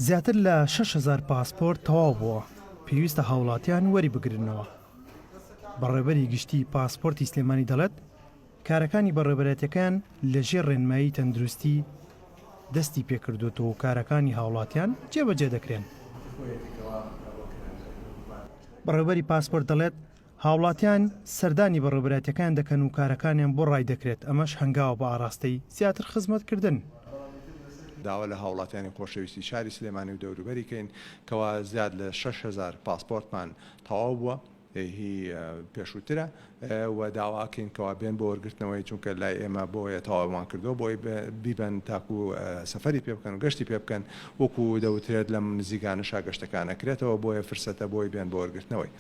زیاتر لە 6,000 پاسپۆرت تەواو بووە پێویستە هاوڵاتیان وەری بگرنەوە. بەڕێوەبەری گشتی پاسپۆرتی سلێمانی دەڵێت کارەکانی بەڕێوەبەرەتەکان لەژێر ڕێنمایی تەندروستی دەستی پێکردوێتەوە و کارەکانی هاوڵاتیان جێبەجێ دەکرێن. بەڕێوەبەری پاسپۆرت دەڵێت هاوڵاتیان سەردانی بەڕێوەبەرەتەکان دەکەن و کارەکانیان بۆ ڕای دەکرێت، ئەمەش هەنگاوە بە ئاراستەی زیاتر خزمەتکردن. داوا لە هاوڵاتیانی خۆشەویستی شاری سلێمانی و دەوروبەریکەین کەوا زیاد لە 6,000 پاسپۆرتمان تەواو بووە هی پێشووترە و داواکەین کەوا بێن بۆ وەرگرتنەوەی چونکە لای ئێمە بۆیە تەواومان کردو بۆی بیبن تاکو سەفەری پێ بکەن و گەشتی پێ بکەن وەکو دەوترێت لەم نزیکانەشا گەشتەکانەکرێتەوە بۆیە فرسەتە بۆی بێن بۆ وەرگرتنەوەی.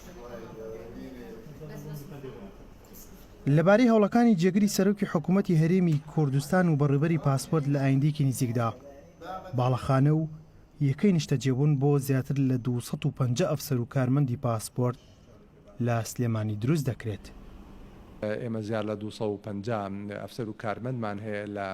لەبارەی هەوڵەکانی جێگری سەرۆکی حکوومەتی هەرێمی کوردستان و بەڕێوەبەری پاسپۆرت لە ئایندێکی نزیکدا باڵەخانە و یەکەی نیشتەجێبوون بۆ زیاتر لە 250 ئەفسەر و کارمەندی پاسپۆرت لە سلێمانی دروست دەکرێت. ئێمە زیاد لە 250 ئەفسەر و کارمەندمان هەیە لە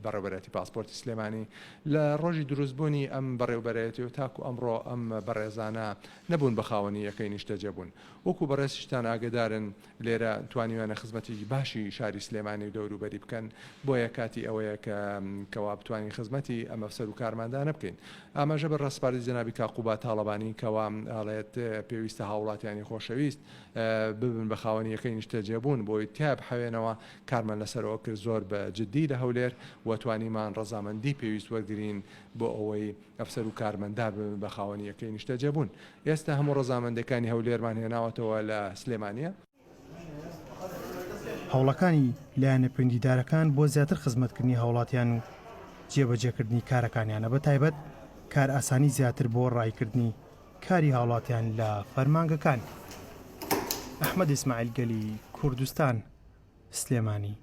بەڕێوەبەرەتی پاسپۆرتی سلێمانی لە ڕۆژی دروستبوونی ئەم بەڕێوەبەرەتی و تاکو ئەمڕۆ ئەم بەڕێزانە نەبوون بە خاوەنی یەکەی نیشتەجێبوون. وەکو بەڕێزیشتان ئاگدارن لێرە توانیوانە خزمەتی باشی شاری سلێمانی و دەوروبەری بکەن بۆیە کاتی ئەوەیە کەوا بتوانین خزمەتی ئەم ئەفسەر و کارمەندانە بکەین. ئاماژە بە ڕێسپاری جەنابی کاقوبا تاڵەبانی کەوا ئاڵێت پێویستە هاوڵاتیانی خۆشەویست ببن بە خاوەنی یەکەی نیشتەجێبوون بۆی تیا بحەوێنەوە کارمان لەسەرەوە کرد زۆر بە جددی لە هەولێر و توانیمان ڕەزامەندی پێویست وەرگرین بۆ ئەوەی ئەفسەر و کارمەندان ببن بە خاوەنی یەکەی نیشتەجێبوون. ئێستا هەموو ڕەزامەندەکانی هەولێرمان هێناوەتەوە لە سلێمانیە. هەوڵەکانی لایەنە پەیوەندیدارەکان بۆ زیاتر خزمەتکردنی هاوڵاتیان و جێبەجێکردنی کارەکانیانە بەتایبەت کار ئاسانی زیاتر بۆ ڕایکردنی کاری هاوڵاتیان لە فەرمانگەکان. ئەحمەد ئیسماعیل گەلی، کوردستان، سلێمانی.